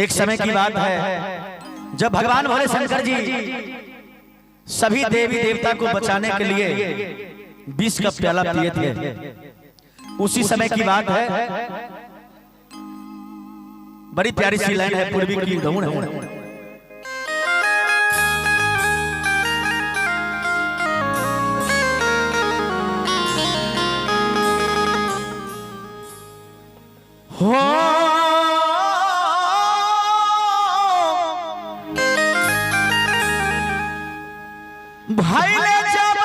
एक समय की बात है जब भगवान भोले शंकर जी सभी देवी देवता को बचाने के लिए विष का प्याला पिए थे। उसी समय की बात है, बड़ी प्यारी सी लाइन है पूर्वी की धून है। हो भाई ले जब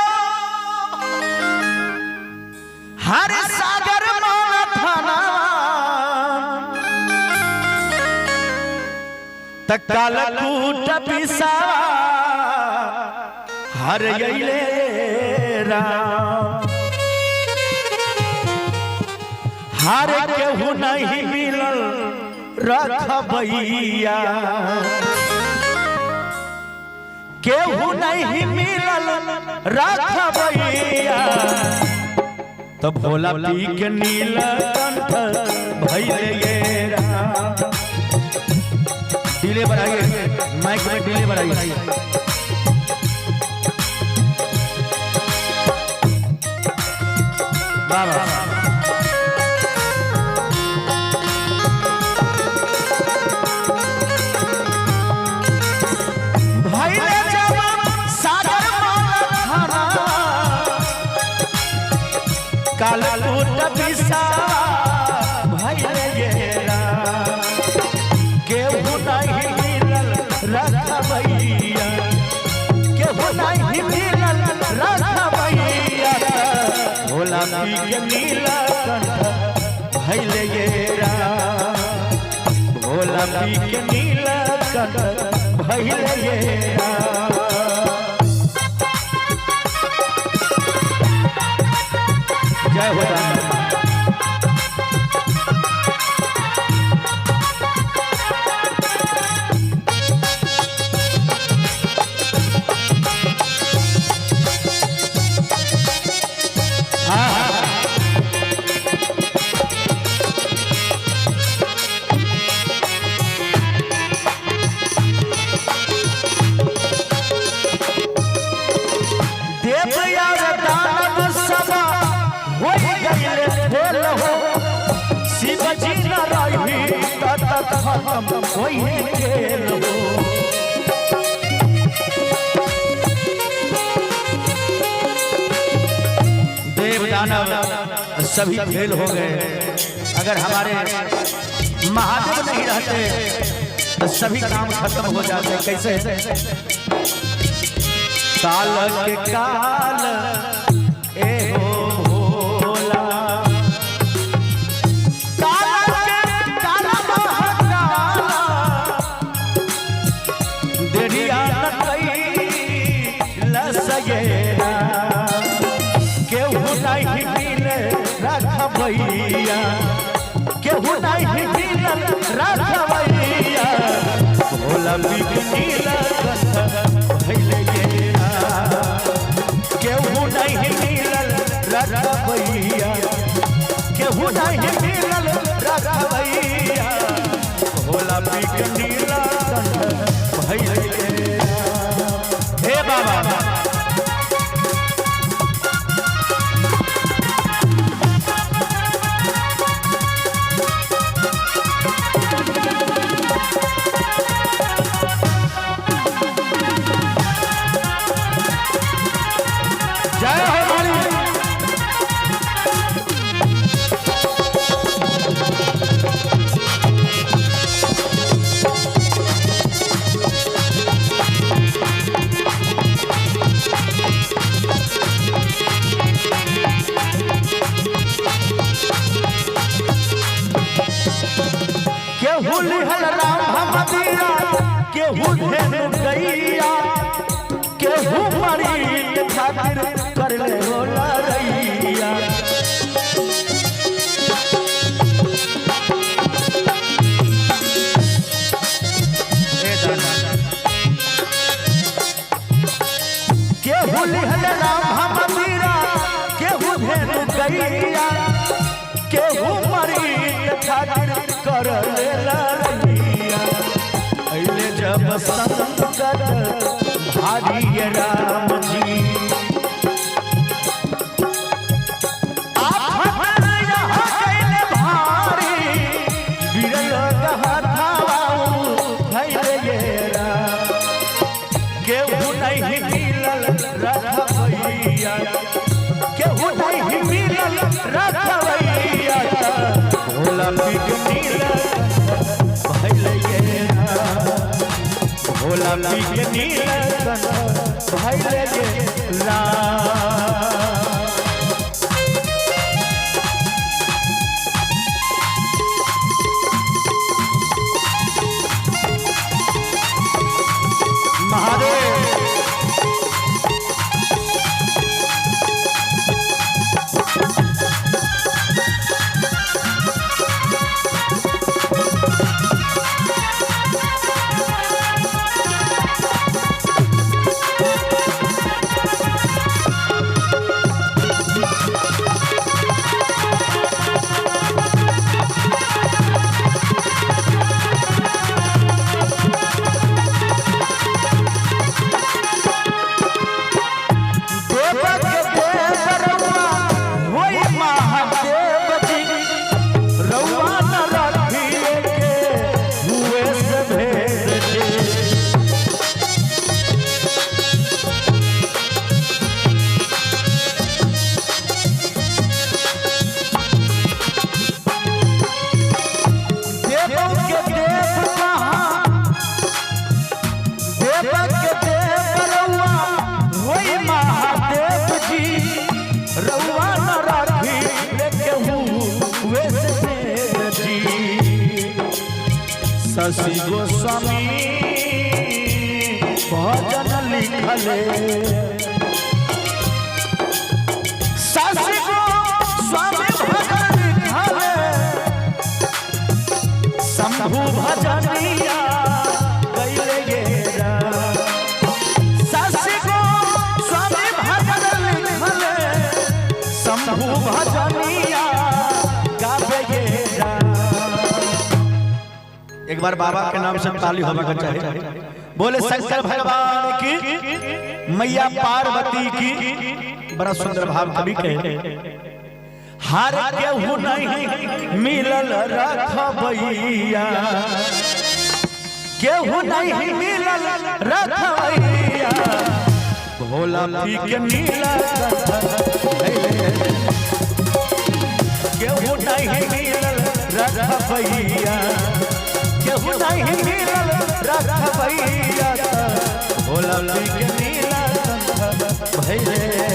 हर सागर माना थाना तकाल कूट पिसा हर यले राम हर केहू नहीं मिलल रखबैया केहू नहीं मिलल रखबैया तो भोला पी के नीलकंठ भइले ये राम। डिले बढ़ाइए, माइक में डिले बढ़ाइए। बाबा काल कूट पिसा भइले ये राम केहू नहीं मिलल रखबैया केहू नहीं मिलल रखबैया भोला पी के नीलकंठ भइले ये राम भोला पी के नीलकंठ भइले ये राम। जय हो राम। शिव जी न रही खत्म कोई खेल हो देव दानव सभी खेल हो गए। अगर हमारे महादेव नहीं रहते तो सभी काम खत्म हो जाते। कैसे? काल के काल ए हो केहू नहीं मिले रखबैया केहू नहीं मिले रखबैया भोला पी के नीलकंठ भइले ये राम केहू नहीं मिले रखबैया केहू नहीं मिले रखबैया भोला पी के नीलकंठ भइले ये राम। हे बाबा केहू लिहल राम मदिरा केहू धेनु गैया केहू मरीद खातिर कर ले होला रैया केहू लिहल राम मदिरा केहू धेनु गैया केहू मरीद खातिर कर ले रैया संकट भारी राम जी भोला पीक नीलकंठ भइले शशि गोस्वामी भजन लिखले शशि गोस्वामी भजन लिखले शंभु भजनिया गइले गेरा शशि गोस्वामी भजन लिखले शंभु भजनिया गावे गेरा। एक बार बाबा के नाम से ताली होना चाहिए। बोले शंकर भगवान की, मैया पार्वती की। बड़ा सुंदर भाव कवि के हार केहू नहीं मिलल रखबैया, केहू नहीं मिलल रखबैया, भोला पी के नीलकंठ केहू नहीं मिलल रखबैया, केहू नहीं मिलल रखबैया, भोला पी के नीलकंठ भइले।